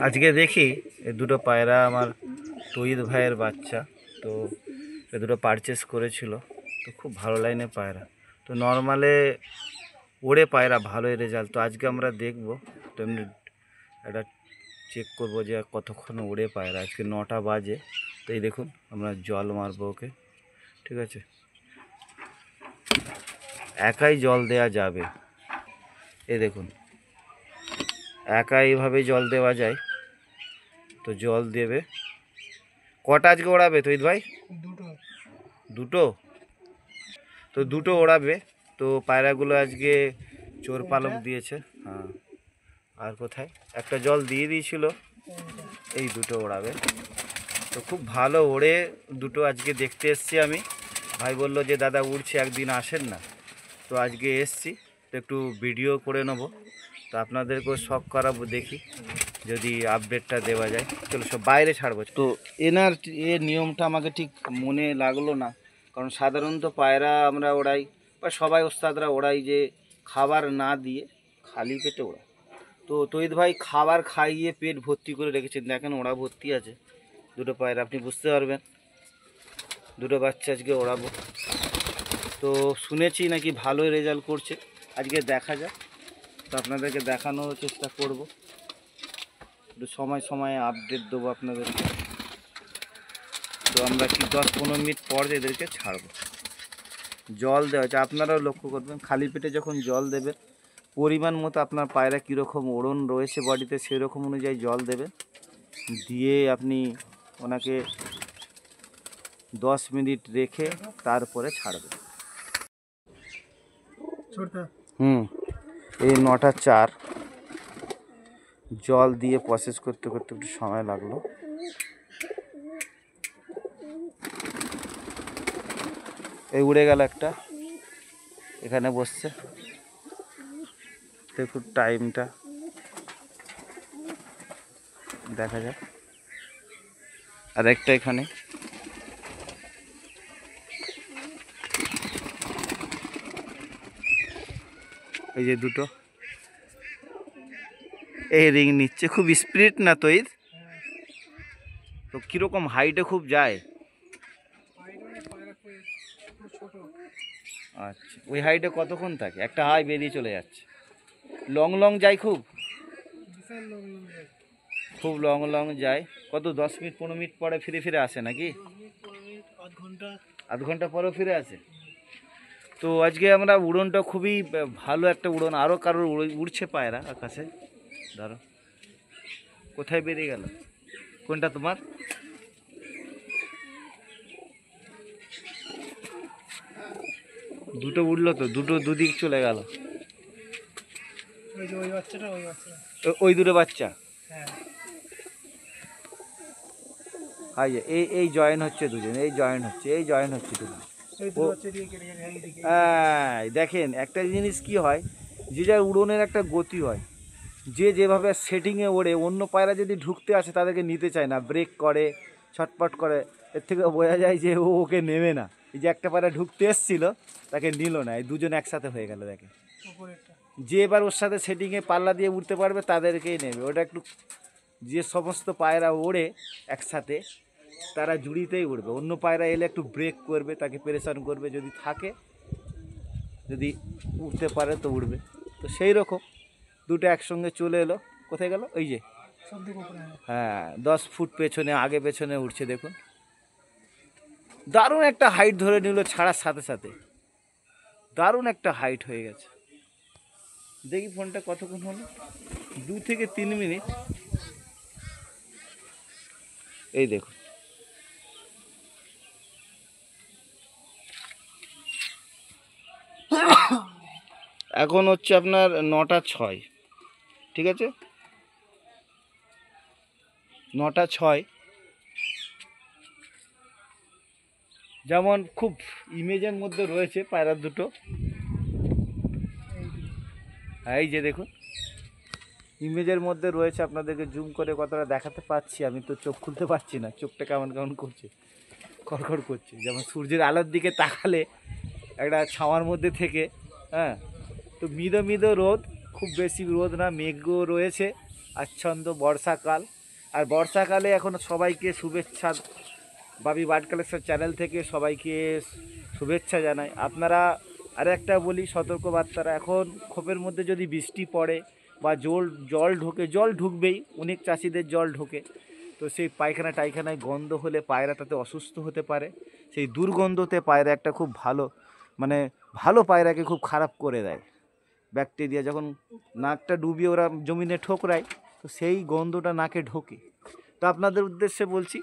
আজকে দেখি এই দুটো পায়রা আমার তৈদ ভাইয়ের বাচ্চা, তো এ দুটো পারচেস করেছিল, তো খুব ভালো লাইনে পায়রা, তো নর্মালে ওড়ে পায়রা ভালোই রেজাল্ট। তো আজকে আমরা দেখব, তো এমনি একটা চেক করব যে কতক্ষণ ওড়ে পায়রা। আজকে 9টা বাজে, তো এই দেখুন আমরা জল মারবো ওকে, ঠিক আছে। একাই জল দেয়া যাবে, এই দেখুন একা এইভাবে জল দেওয়া যায়। তো জল দেবে। কটা আজকে ওড়াবে তৈদ ভাই? দুটো। তো দুটো ওড়াবে। তো পায়রাগুলো আজকে চোর পালক দিয়েছে। হ্যাঁ, আর কোথায় একটা জল দিয়ে দিয়েছিল, এই দুটো ওড়াবে। তো খুব ভালো ওড়ে দুটো। আজকে দেখতে এসছি আমি, ভাই বললো যে দাদা উড়ছে, একদিন আসেন না। তো আজকে এসছি, তো একটু ভিডিও করে নেবো, তো আপনাদেরকেও শখ করাবো, দেখি যদি আপডেটটা দেওয়া যায়। চলো সব বাইরে ছাড়বো। তো এনার নিয়মটা আমাকে ঠিক মনে লাগলো না, কারণ সাধারণত পায়রা আমরা ওড়াই বা সবাই ওস্তাদরা ওড়াই যে খাবার না দিয়ে খালি পেটে ওড়ায়। তো তৈদ ভাই খাবার খাইয়ে পেট ভর্তি করে রেখেছেন, দেখেন ওড়া ভর্তি আছে দুটো পায়রা, আপনি বুঝতে পারবেন। দুটো বাচ্চা আজকে ওড়াবো, তো শুনেছি নাকি ভালোই রেজাল্ট করছে। আজকে দেখা যাক, তো আপনাদেরকে দেখানোর চেষ্টা করব, একটু সময় সময়ে আপডেট দেবো আপনাদেরকে। তো আমরা কি 10-15 মিনিট পর এদেরকে ছাড়বো। জল দেওয়া হচ্ছে, আপনারাও লক্ষ্য করবেন খালি পেটে যখন জল দেবেন, পরিমাণ মতো আপনার পায়রা কীরকম ওড়ন রয়েছে বডিতে সেরকম অনুযায়ী জল দেবেন, দিয়ে আপনি ওনাকে 10 মিনিট রেখে তারপরে ছাড়বেন। এই 9টা 4 জল দিয়ে প্রসেস করতে করতে একটু সময় লাগলো। এই উড়ে গেল একটা, এখানে বসছে, দেখুন টাইমটা দেখা যাক। আর একটা এখানে, এই যে দুটো, এই রিং নিচ্ছে, খুব স্পিড না তৈর। তো কীরকম হাইটে খুব যায়? আচ্ছা, ওই হাইটে কতক্ষণ থাকে? একটা হাই বেরিয়ে চলে যাচ্ছে, লং লং যায়, খুব খুব লং লং যায়। কত 10 মিনিট 15 মিনিট পরে ফিরে ফিরে আসে নাকি? আধ ঘন্টা পরেও ফিরে আসে। তো আজকে আমরা উড়নটা খুবই ভালো একটা উড়ন। আরও কারোর উড়ছে পায়রা আকাশে, ধরো কোথায় বেরিয়ে গেল, কোনটা তোমার? দুটো উড়লো তো, দুটো দুদিক চলে গেল। ওই দুটো বাচ্চা, এই জয়েন হচ্ছে দুজন, এই জয়েন হচ্ছে, এই জয়েন হচ্ছে দুজন। হ্যাঁ, দেখেন একটা জিনিস কি হয়, যে যার উড়নের একটা গতি হয়, যে যেভাবে সেটিংয়ে ওড়ে, অন্য পায়রা যদি ঢুকতে আসে তাদেরকে নিতে চায় না, ব্রেক করে, ছটপট করে। এর থেকে বোঝা যায় যে ওকে নেবে না। এই যে একটা পায়রা ঢুকতে এসছিল, তাকে নিল না, এই দুজন একসাথে হয়ে গেল। দেখে যে এবার ওর সাথে সেটিংয়ে পাল্লা দিয়ে উঠতে পারবে তাদেরকেই নেবে। ওটা একটু, যে সমস্ত পায়রা ওড়ে একসাথে তারা জুড়িতেই উঠবে, অন্য পায়রা এলে একটু ব্রেক করবে, তাকে পেরেশান করবে, যদি থাকে, যদি উঠতে পারে তো উঠবে। তো সেই রকম দুটো একসঙ্গে চলে এলো। কোথায় গেল? ওই যে, হ্যাঁ, 10 ফুট পেছনে, আগে পেছনে উঠছে, দেখুন দারুণ একটা হাইট ধরে নিল ছাড়ার সাথে সাথে, দারুণ একটা হাইট হয়ে গেছে। দেখি ফোনটা কতক্ষণ হলো, 2 থেকে 3 মিনিট। এই দেখুন, এখন হচ্ছে আপনার 9টা 6, ঠিক আছে, 9টা 6। যেমন খুব ইমেজের মধ্যে রয়েছে পায়রা দুটো, এই যে দেখুন ইমেজের মধ্যে রয়েছে। আপনাদেরকে জুম করে কতটা দেখাতে পাচ্ছি, আমি তো চোখ খুলতে পারছি না, চোখটা কেমন কেমন করছে, খড়খড় করছে। যেমন সূর্যের আলোর দিকে তাকালে একটা ছাওয়ার মধ্যে থেকে, হ্যাঁ, তো মিদো মিদো রোদ, খুব বেশি রোদ না, মেঘও রয়েছে, আচ্ছন্দ বর্ষাকাল। আর বর্ষাকালে এখন সবাইকে শুভেচ্ছা, বাবি বার্ড কালেকশন চ্যানেল থেকে সবাইকে শুভেচ্ছা জানাই। আপনারা আর একটা বলি সতর্কবার্তারা, এখন খোপের মধ্যে যদি বৃষ্টি পড়ে বা জল ঢোকে, জল ঢুকবেই, অনেক চাষিদের জল ঢোকে, তো সেই পায়খানা টাইখানায় গন্ধ হলে পায়রা তাতে অসুস্থ হতে পারে। সেই দুর্গন্ধতে পায়রা একটা খুব ভালো পায়রাকে খুব খারাপ করে দেয়। ব্যাকটেরিয়া যখন নাকটা ডুবিয়ে ওরা জমিনে ঠোকরায়, তো সেই গন্ধটা নাকে ঢোকে। তো আপনাদের উদ্দেশ্যে বলছি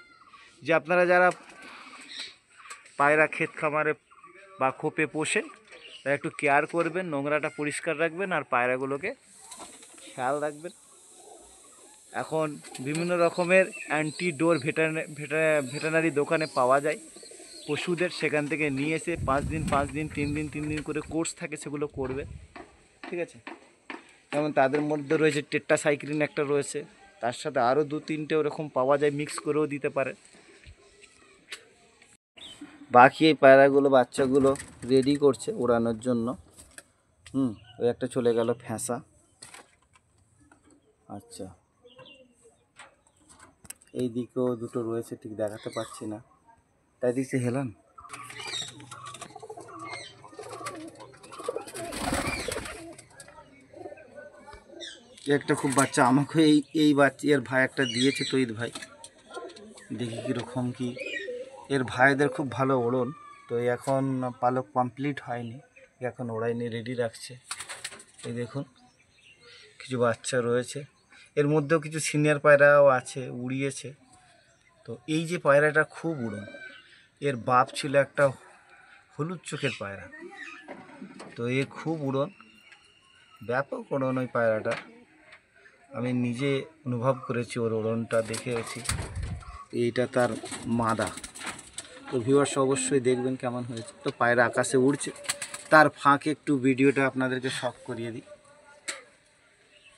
যে আপনারা যারা পায়রা ক্ষেত খামারে বা খোপে পোষে তারা একটু কেয়ার করবেন, নোংরাটা পরিষ্কার রাখবেন আর পায়রাগুলোকে খেয়াল রাখবেন। এখন বিভিন্ন রকমের অ্যান্টিডোর ভেটেরিনারি দোকানে পাওয়া যায় পশুদের, সেখান থেকে নিয়ে এসে 5 দিন 3 দিন করে কোর্স থাকে, সেগুলো করবে, ঠিক আছে। যেমন তাদের মধ্যে রয়েছে টেট্রাসাইক্লিন একটা রয়েছে, তার সাথে আরও 2-3টে ওরকম পাওয়া যায়, মিক্স করেও দিতে পারে। বাকি এই পায়রাগুলো বাচ্চাগুলো রেডি করছে ওড়ানোর জন্য। ওই একটা চলে গেল ফ্যাঁসা। আচ্ছা, এই দিকেও দুটো রয়েছে, ঠিক দেখাতে পাচ্ছি না, তাই দিচ্ছে হেলান। একটা খুব বাচ্চা আমাকে এই বাচ্চা এর ভাই একটা দিয়েছে তৈদ ভাই, দেখি কীরকম কি। এর ভাইদের খুব ভালো ওড়ন, তো এখন পালক কমপ্লিট হয়নি, এখন ওড়াইনি, রেডি রাখছে। এই দেখুন কিছু বাচ্চা রয়েছে, এর মধ্যেও কিছু সিনিয়র পায়রাও আছে, উড়িয়েছে। তো এই যে পায়রাটা খুব উড়ন, এর বাপ ছিল একটা হলুদ চোখের পায়রা, তো এ খুব উড়ন, ব্যাপক উড়ন ওই পায়রাটা, আমি নিজে অনুভব করেছি, ওর ওড়নটা দেখেছি। এইটা তার মাদা। তো ভিউয়ার্স অবশ্যই দেখবেন কেমন হয়েছে। তো পায়রা আকাশে উড়ছে, তার ফাঁকে একটু ভিডিওটা আপনাদেরকে শখ করিয়ে দিই।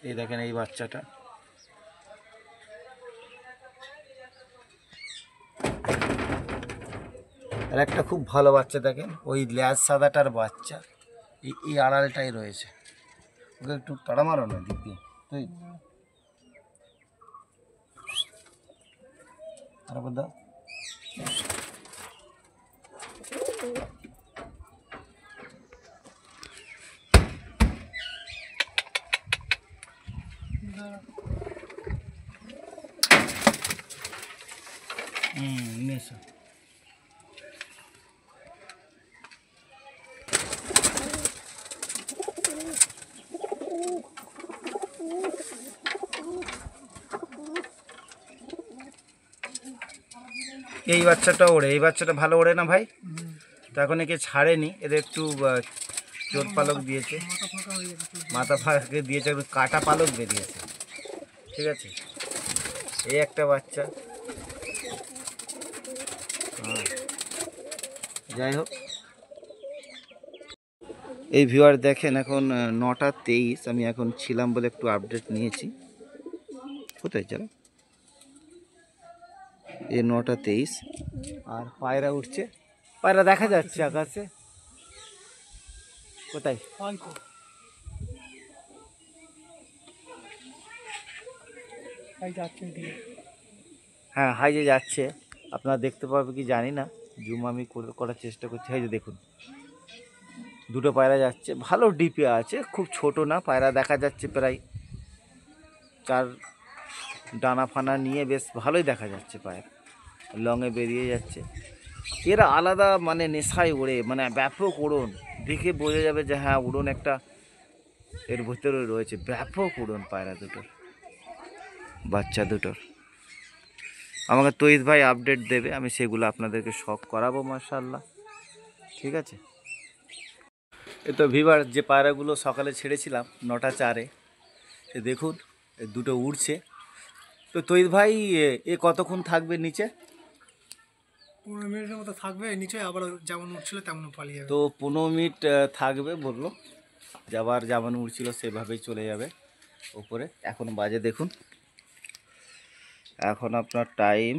এই দেখেন এই বাচ্চাটা, আর একটা খুব ভালো বাচ্চা দেখেন, ওই ল্যাজ সাদাটার বাচ্চা এই আড়ালটাই রয়েছে। ওকে একটু তাড়া মারো না দিক দিয়ে, তুই তারপর দাও। নেশা এই বাচ্চাটা ওড়ে, এই বাচ্চাটা ভালো ওড়ে না ভাই, তো এখন একে ছাড়েনি, এদের একটু চোট পালক দিয়েছে, মাথা ফাঁকে দিয়েছে, একটু কাটা পালক বেরিয়েছে, ঠিক আছে। এই একটা বাচ্চা, যাই হোক। এই ভিউয়ার দেখেন এখন 9টা 23, আমি এখন ছিলাম বলে একটু আপডেট নিয়েছি। কোথায় চলো, এই 9টা 23, আর পায়রা উঠছে, পায়রা দেখা যাচ্ছে আকাশে। কোথায়? হ্যাঁ হাইজে যাচ্ছে, আপনারা দেখতে পাবে কি জানি না, জুম আমি করার চেষ্টা করছি। হাইজে দেখুন দুটো পায়রা যাচ্ছে, ভালো ডিপে আছে, খুব ছোট না, পায়রা দেখা যাচ্ছে প্রায় 4 ডানা ফানা নিয়ে, বেশ ভালোই দেখা যাচ্ছে, পায়রা লংয়ে বেরিয়ে যাচ্ছে। এরা আলাদা নেশায় ওড়ে, ব্যাপক উড়ন, দেখে বোঝা যাবে যে হ্যাঁ উড়ন একটা এর ভিতরে রয়েছে, ব্যাপক উড়ন পায়রা দুটোর, বাচ্চা দুটোর। আমাকে তৈদ ভাই আপডেট দেবে, আমি সেগুলো আপনাদেরকে শখ করাবো, মাশাআল্লাহ, ঠিক আছে। এ তো ভিউয়ার যে পায়রাগুলো সকালে ছেড়েছিলাম 9টা 4-এ, সে দেখুন দুটো উড়ছে। তো তৈদ ভাই এ কতক্ষণ থাকবে নিচে? 15 মিনিটের মতো থাকবে নিচে, আবার যেমন উঠছিল তেমন পালিয়ে যাবে। তো 15 মিনিট থাকবে বললো, যাবার যেমন উড়ছিল সেভাবেই চলে যাবে ওপরে। এখন বাজে দেখুন, এখন আপনার টাইম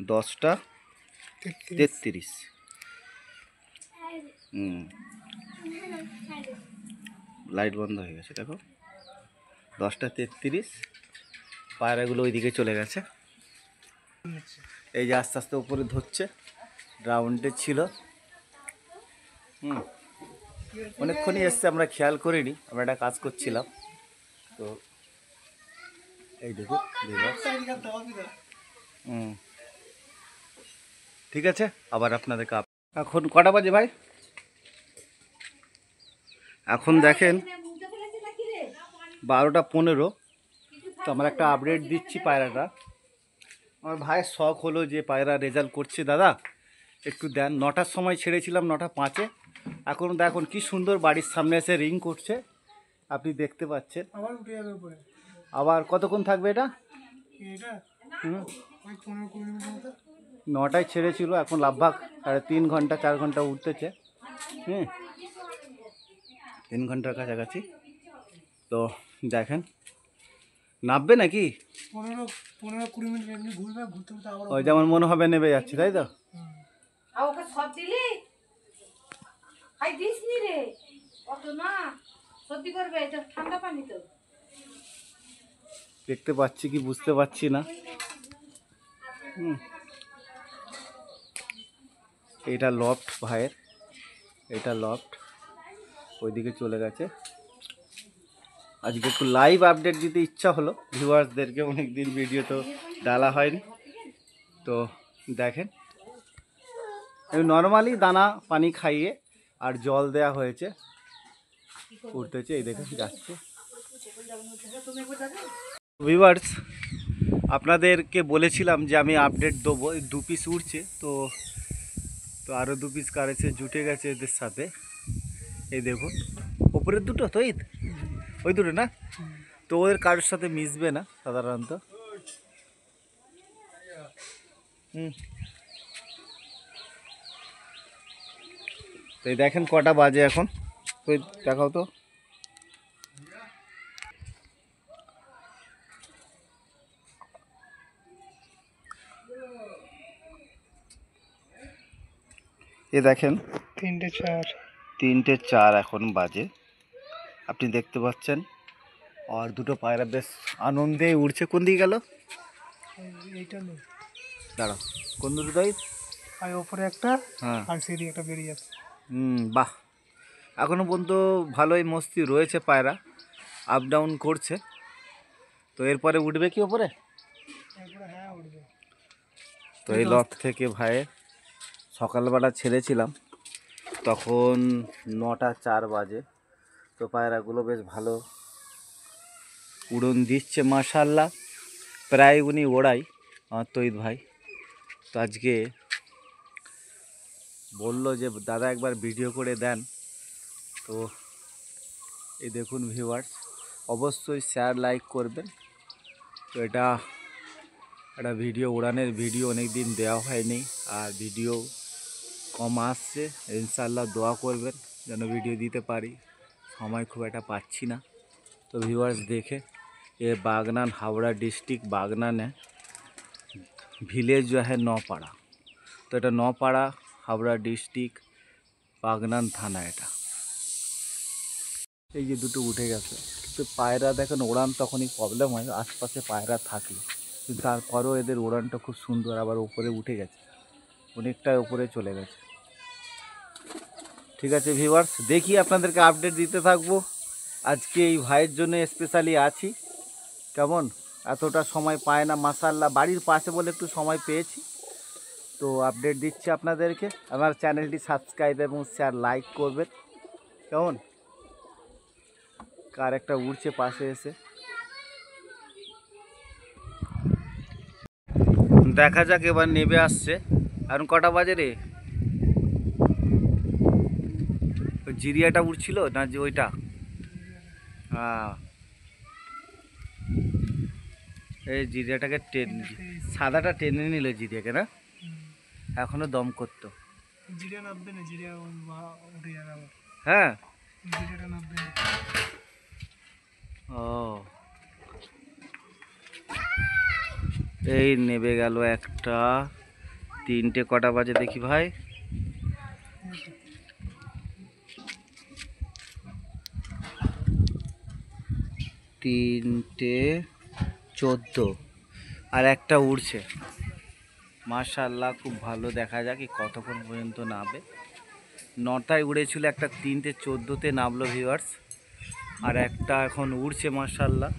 10টা 33। লাইট বন্ধ হয়ে গেছে, দেখো 10:33। পায়রাগুলো ওইদিকে চলে গেছে। এই যে আস্তে আস্তে উপরে ধরছে, রাউন্ডে ছিল। অনেকক্ষণই এসছে, আমরা খেয়াল করিনি, আমরা একটা কাজ করছিলাম। তো এই দেখুন ঠিক আছে, আবার আপনাদের কাপ। এখন কটা বাজে ভাই? এখন দেখেন 12:15। তো আমরা একটা আপডেট দিচ্ছি পায়রাটা। আমার ভাইয়ের শখ হলো যে পায়রা রেজাল্ট করছে, দাদা একটু দেন। 9টার সময় ছেড়েছিলাম, 9:05-এ। এখন দেখুন কি সুন্দর বাড়ির সামনে এসে রিং করছে, আপনি দেখতে পাচ্ছেন। আবার উঠে যাবে উপরে। আবার কতক্ষণ থাকবে এটা? এটা হুম, ওই 15-20 মিনিটের মতো। 9টায় ছেড়েছিল, এখন লাভভাগ 3.5 ঘন্টা 4 ঘন্টা উঠতেছে। 3 ঘন্টার কাছাকাছি। তো দেখেন নামবে নাকি? 15-20 মিনিট এমনি ঘুরবে, ঘুরতে ঘুরতে আবার ওই যেমন মনে হবে নেবে যাচ্ছে, তাই তো? ওকে সব দিলি খাই দিস নি রে, অত না সর্দি করবে, এটা ঠান্ডা পানি তো। দেখতে পাচ্ছি কি বুঝতে পারছি না। এটা লফট ভাইয়ের, এটা লফট, ওইদিকে চলে গেছে। আজকে একটু লাইভ আপডেট দিতে ইচ্ছা হলো ভিউয়ার্সদেরকে, অনেক দিন ভিডিও তো ডালা হয়নি। তো দেখেন নর্মালি দানা পানি খাইয়ে আর জল দেয়া হয়েছে, উঠতেছে, এই দেখেন যাচ্ছে। ভিউয়ার্স আপনাদেরকে বলেছিলাম যে আমি আপডেট দেবো, 2 পিস উঠছে। তো আরও 2 পিস কারেছে, জুটে গেছে এদের সাথে। এই দেখুন ওপরের দুটো তো, ওই দুটো না, তো ওদের কারোর সাথে মিশবে না সাধারণত। তো এই দেখেন কটা বাজে এখন, তো দেখাও তো। এ দেখেন 3টে 4 এখন বাজে, আপনি দেখতে পাচ্ছেন। আর দুটো পায়রা বেশ আনন্দে উড়ছে। কোন দিকে গেল? এইটা নেই, দাঁড়াও, কোন দুটো তাই? আর ওপরে একটা, হ্যাঁ, আর সেদিকে একটা বেরিয়ে যাচ্ছে। বাহ, এখনও পর্যন্ত ভালোই মস্তি রয়েছে, পায়রা আপ ডাউন করছে। তো এরপরে উঠবে কি ওপরে? এরপরে হ্যাঁ উঠবে। তো এই লফট থেকে ভাই সকালবেলা ছেড়েছিলাম, তখন 9:04 বাজে। তো পায়রাগুলো বেশ ভালো উড়ন দিচ্ছে মাশাআল্লাহ। প্রায় উনি ওড়াই আমার তৈদ ভাই। তো আজকে বললো যে দাদা একবার ভিডিও করে দেন। তো এই দেখুন ভিউয়ার্স, অবশ্যই শেয়ার লাইক করবেন। তো এটা একটা ভিডিও উড়ানের ভিডিও, অনেক দিন দেওয়া হয়নি, আর ভিডিও কম আসছে। ইনশাআল্লাহ দোয়া করবেন যেন ভিডিও দিতে পারি, সময় খুব একটা পাচ্ছি না। তো ভিউয়ার্স দেখে, ये बागनान हावड़ा डिस्ट्रिक्ट बागनान है, ভিলেজ जो है নপাড়া। তো এটা নপাড়া হাওড়া ডিস্ট্রিক্ট বাগনান থানা। এটা এই যে দুটো উঠে গেছে, কিন্তু পায়রা দেখেন ওড়ান তখনই প্রবলেম হয় আশপাশে পায়রা থাকলে, কিন্তু তারপরেও এদের ওড়ানটা খুব সুন্দর। আবার উপরে উঠে গেছে, অনেকটা উপরে চলে গেছে। ঠিক আছে ভিউয়ার্স, দেখি আপনাদেরকে আপডেট দিতে থাকবো। আজকে এই ভাইয়ের জন্য স্পেশালি আছি। কেমন, এতটা সময় পায় না মাশাআল্লাহ, বাড়ির পাশে বলে একটু সময় পেয়েছি। তো আপডেট দিচ্ছি আপনাদেরকে। আমার চ্যানেলটি সাবস্ক্রাইব এবং শেয়ার লাইক করবেন। কেমন, কার একটা উড়ছে পাশে এসে, দেখা যাক। এবার নেবে আসছে। এখন কটা বাজে রে? ওই জিরিয়াটা উড়ছিল না যে ওইটা? হ্যাঁ, এই জিরিয়াটাকে সাদাটা টেনে নিল জিরিয়াকে না, এখনো দম করতো। জিরিয়া নামবে না, জিরিয়া উঠে যাবে আবার। হ্যাঁ, জিরিয়াটা নামবে না। ও এই নেবে গেল একটা। 3টে কটা বাজে দেখি ভাই? 3:14 আর একটা উড়ছে। মাশাআল্লাহ, খুব ভালো। দেখা যাক কতক্ষণ পর্যন্ত নামবে। 9টায় উড়েছিল, একটা 3:14-তে নামলো ভিউয়ার্স, আর একটা এখন উড়ছে। মাশাআল্লাহ,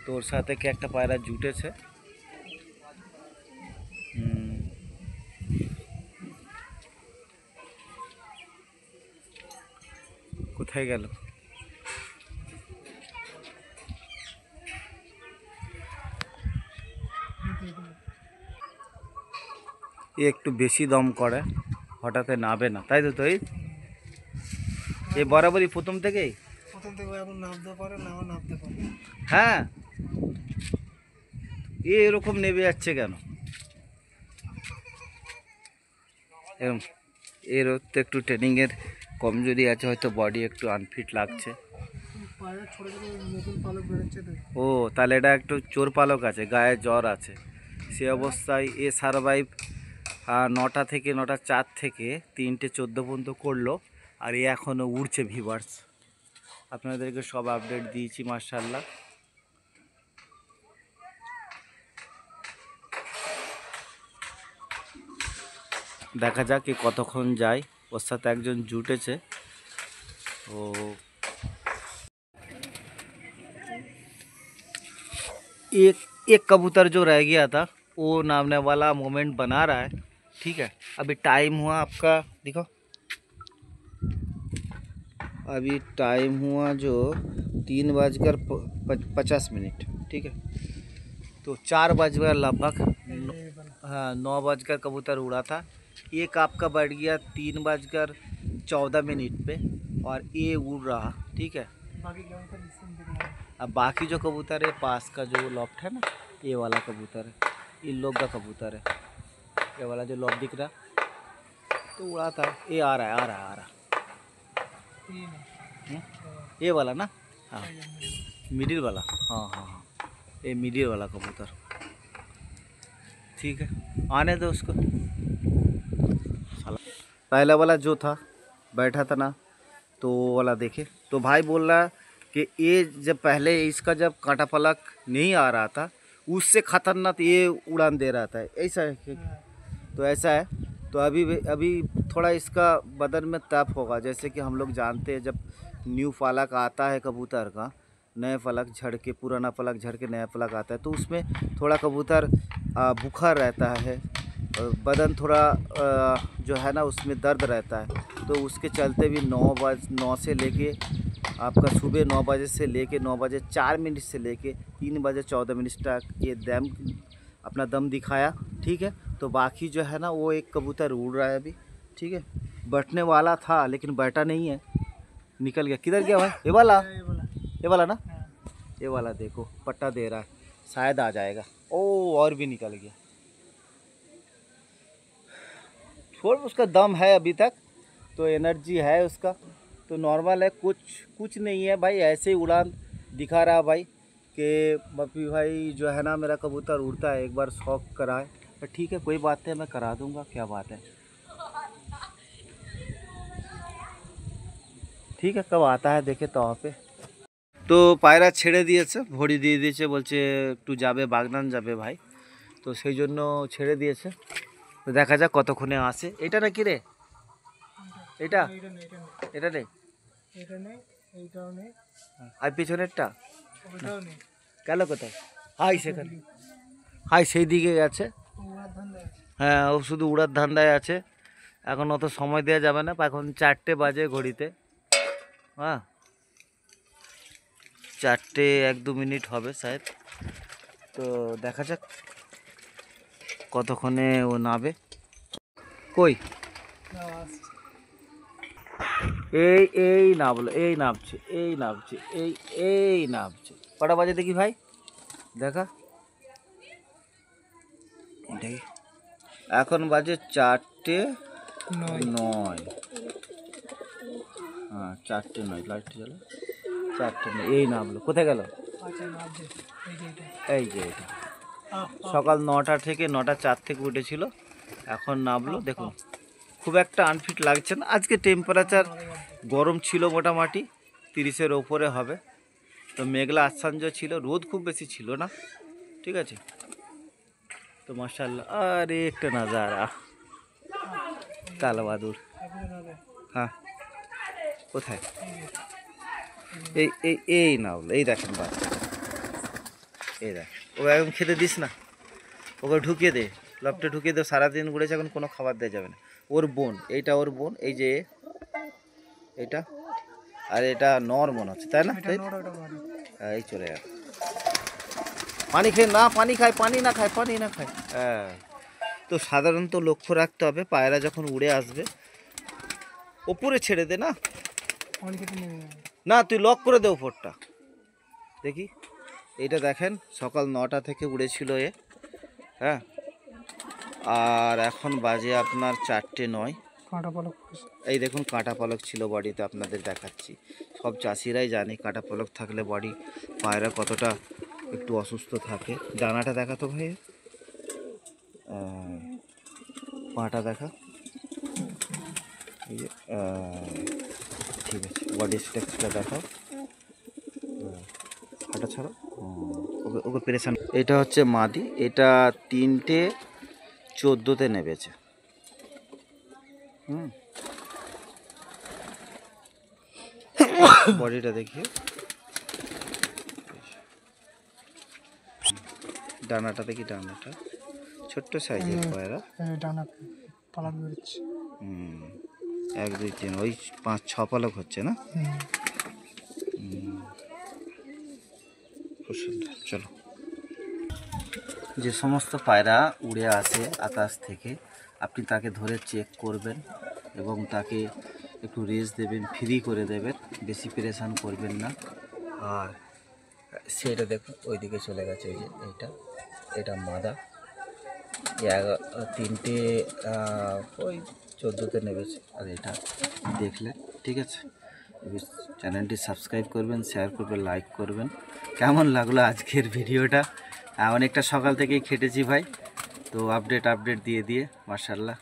তোর সাথে কি একটা পায়রা জুটেছে। কোথায় গেল? এ একটু বেশি দম করে, হঠাৎ নাবে না, তাই তো? তুই এ বরাবরই প্রথম থেকেই? প্রথম থেকে এখন নামতে পারে না, নামতে পারে। হ্যাঁ, এরকম নেমে যাচ্ছে কেন? এরকম এর তো একটু ট্রেনিংয়ের কমজোরি আছে, হয়তো বডি একটু আনফিট লাগছে। পায়রা ছোট ছোট নতুন পালক বেরোচ্ছে তো। ও, তাহলে এটা একটু চোর পালক আছে, গায়ে জ্বর আছে। সে অবস্থায় এ সারভাইভ 9টা থেকে 9:04 থেকে 3:14 পর্যন্ত করলো, আর এ এখনও উড়ছে। ভিউয়ার্স, আপনাদেরকে সব আপডেট দিয়েছি। মাশাআল্লাহ, দেখা যাক কতক্ষণ যায়। ওর সাথে একজন জুটেছে। ও एक एक कबूतर जो रह गया था वो नामने वाला मोमेंट बना रहा है। ठीक है, अभी टाइम हुआ आपका, देखो अभी टाइम हुआ जो 3:50। ठीक है, तो 4 बजकर लगभग, हाँ 9 बजकर कबूतर उड़ा था। एक आपका बैठ गया 3:14 पे, और ये उड़ रहा। ठीक है, बाकी क्या होता है इसमें दिख रहा है। अब बाकी जो कबूतर है पास का जो लॉफ्ट है ना, ये वाला कबूतर है, इन लोग का कबूतर है। ये वाला जो लॉफ्ट दिख रहा तो उड़ा था। ये आ रहा है, आ रहा है, आ रहा ये नहीं। है। ये वाला ना, हाँ मिडिल वाला, हाँ हाँ हाँ, ये मिडिल वाला कबूतर। ठीक है, आने दो उसको। पहला वाला जो था बैठा था ना, तो वो वाला देखे तो भाई बोल रहा कि ये जब पहले इसका जब कांटा पलक नहीं आ रहा था, उससे खतरनाक ये उड़ान दे रहा था। ऐसा है कि, तो ऐसा है। तो अभी थोड़ा इसका बदन में तप होगा। जैसे कि हम लोग जानते हैं, जब न्यू पलक आता है कबूतर का, नए पलक झड़ के, पुराना पलक झड़ के नया पलक आता है, तो उसमें थोड़ा कबूतर बुखार रहता है, बदन थोड़ा जो है ना उसमें दर्द रहता है। तो उसके चलते भी 9 से लेके आपका सुबह 9 बजे से लेके 9:04 से लेके 3:14 तक ये अपना दम दिखाया। ठीक है, तो बाकी जो है ना वो एक कबूतर उड़ रहा है अभी। ठीक है, बैठने वाला था लेकिन बैठा नहीं है, निकल गया। किधर गया भाई? ये वाला, ये वाला ना, ये वाला देखो पट्टा दे रहा है, शायद आ जाएगा। ओ, और भी निकल गया। छोड़, उसका दम है अभी तक, तो एनर्जी है उसका, तो नॉर्मल है। कुछ नहीं है भाई, ऐसे ही उड़ान दिखा रहा भाई कि बपी भाई जो है ना मेरा कबूतर उड़ता है, एक बार शौक कराए। तो ठीक है, कोई बात नहीं, मैं करा दूंगा, क्या बात है। ठीक है, कब आता है देखे तो वहाँ पे। তো পায়রা ছেড়ে দিয়েছে, ভড়ি দিয়ে দিয়েছে, বলছে একটু যাবে, বাগনান যাবে ভাই, তো সেই জন্য ছেড়ে দিয়েছে। তো দেখা যাক কতক্ষণে আসে। এটা না কি রে, এটা এটা নেই, এটা নেই, এটা নেই, এইটাও নেই, আর পিছনেরটা ওটাও নেই। গেল কোথায়? হাই সেখানে, হাই সেই দিকে গেছে। উড়ার ধান্দা আছে। হ্যাঁ, ও শুধু উড়ার ধান্দায় আছে। এখন অত সময় দেওয়া যাবে না, এখন 4টে বাজে ঘড়িতে। হ্যাঁ, 4:01-2 হবে শায়দ। তো দেখা যাক কতক্ষণে ও নাবে। কই না, আসছে। এই নামলো, এই নামছে, এই নামছে, এই নামছে। কটা বাজে দেখি ভাই, দেখা দেখি। এখন বাজে 4:09। হ্যাঁ, 4:09, লাইট জ্বালা। 4:09, এই নামলো। কোথায় গেল? আচ্ছা, নামছে। এই যে এটা। এই যে এটা সকাল 9টা থেকে 9:04 থেকে উঠেছিল, এখন নামলো। দেখুন, খুব একটা আনফিট লাগছে না। আজকে টেম্পারেচার গরম ছিল, মোটামুটি 30-এর ওপরে হবে। তো মেঘলা আচ্ছাঞ্জ ছিল, রোদ খুব বেশি ছিল না, ঠিক আছে। তো মাশাআল্লাহ, আরে একটা নাজারা, কালো বাদুর। হ্যাঁ, কোথায়? এই নাও, এই দেখেন বাচ্চা, এই দেখ। ওকে এখন খেতে দিস না, ওকে ঢুকিয়ে দে, লপটে ঢুকিয়ে দে। সারাদিন ঘুরেছে, এখন কোনো খাবার দেওয়া যাবে না। ওর বোন, এইটা ওর বোন, এই যে এইটা, আর এটা নর মনে হচ্ছে, তাই না? হ্যাঁ, এই চলে গেল। পানি খেয়ে না, পানি খায়, পানি না খায়, পানি না খায়। হ্যাঁ, তো সাধারণত লক্ষ্য রাখতে হবে, পায়রা যখন উড়ে আসবে ওপরে ছেড়ে দে না। না, তুই লক করে দে উপরটা। দেখি, এইটা দেখেন সকাল 9টা থেকে উড়েছিল এ। হ্যাঁ, আর এখন বাজে আপনার 4:09। এই দেখুন কাঁটা পালক ছিল বডিতে, আপনাদের দেখাচ্ছি। সব চাষিরাই জানে কাঁটা পালক থাকলে বডি পায়রা কতটা একটু অসুস্থ থাকে। ডানাটা দেখাতো ভাই, পাটা দেখা, এই যে, ঠিক আছে, বডি স্ট্রাকচারটা দেখাও, হাঁটা ছাড়ো, ওকে ওকে পেরেশান। এটা হচ্ছে মাদি, এটা 3:14 নেবেছে। বডিটা দেখিয়ে, ডানাটা দেখি, ডানাটা ছোট্ট সাইজের পায়রা। 1 2 3, ওই 5 6 পালক হচ্ছে না। খুব সুন্দর। চলো, যে সমস্ত পায়রা উড়ে আসে আকাশ থেকে, আপনি তাকে ধরে চেক করবেন এবং তাকে একটু রেস্ট দেবেন, ফ্রি করে দেবেন, বেশি প্রেশান করবেন না। আর সেটা দেখুন ওইদিকে চলে গেছে, এই যে এটা মাদা, 3:14 নেবেছে। আর এটা দেখলে, ঠিক আছে। চ্যানেলটি সাবস্ক্রাইব করবেন, শেয়ার করবেন, লাইক করবেন। কেমন লাগলো আজকের ভিডিওটা? অনেকটা সকাল থেকেই খেটেছি ভাই, তো আপডেট দিয়ে মাশাআল্লাহ।